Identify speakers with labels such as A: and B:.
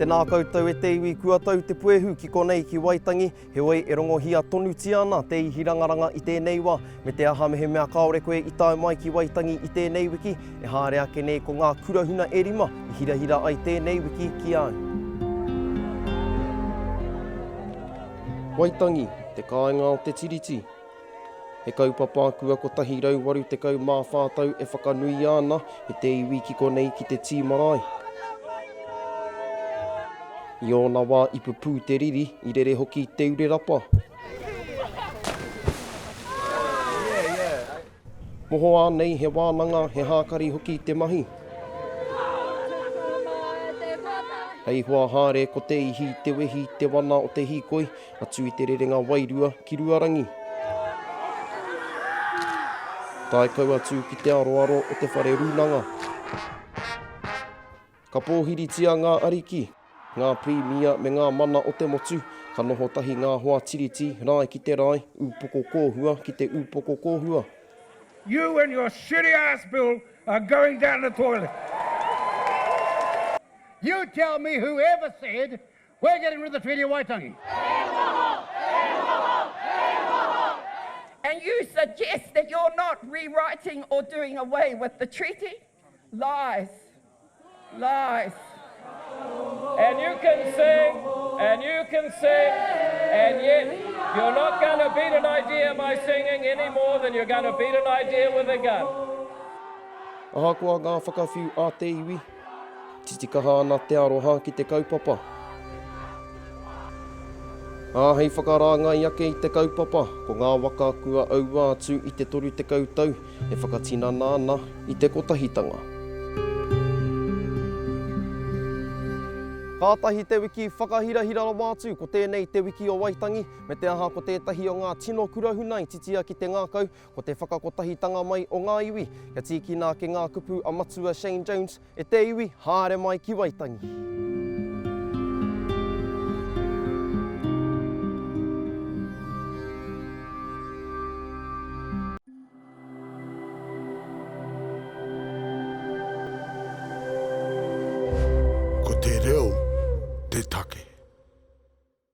A: Tēnā koutou e te iwi kua tau te puehu ki konei ki Waitangi, he wei e rongohia tonuti ana te ihirangaranga i tēnei wā, me te aha mehe mea kaore koe i tae mai ki Waitangi i tēnei wiki, e haere ake nei ko ngā kurahuna e rima i hirahira ai tēnei wiki ki au. Waitangi, te kāinga o te tiriti. He kaupapa kua ko tahi rauwaru te kau mā whātau e whakanui ana he te iwi ki konei ki te tīmarae. I ōna wā ipupū te riri i rere hoki te urerapa. Moho ānei he wānanga he hākari hoki te mahi. Hei hoa haere ko te ihi te wehi te wana o te hikoi, atu i te rerenga wairua ki Ruarangi. Tai kau atu ki te aroaro o te whare runanga. Ka pōhiritia ngā ariki, ngā primia me ngā mana o te motu, ka noho tahi ngā hoa tiriti, rai ki te rai, upoko kōhua ki te upoko kōhua.
B: You and your shitty ass bill are going down the toilet. You tell me whoever said we're getting rid of the Treaty of Waitangi.
C: And you suggest that you're not rewriting or doing away with the treaty? Lies. Lies.
D: And you can sing, and yet you're not going to beat an idea by singing any more than you're going to beat an idea with a gun.
A: Ahakoa ngā whakawhiu a te iwi, titikaha ana te aroha ki te kaupapa. Hei whakaranga i ake i te kaupapa, ko ngā waka kua aua atu i te toru te kautau, e whakatinana ana i te kotahitanga. Kātahi te wiki whakahirahira wātu ko tēnei te wiki o Waitangi, me te aha ko tētahi o ngā tino kurahuna i titia ki te ngākau, ko te whakakotahitanga mai o ngā iwi, ka tīkina ke ngā kupu a matua Shane Jones, e te iwi haere mai ki Waitangi.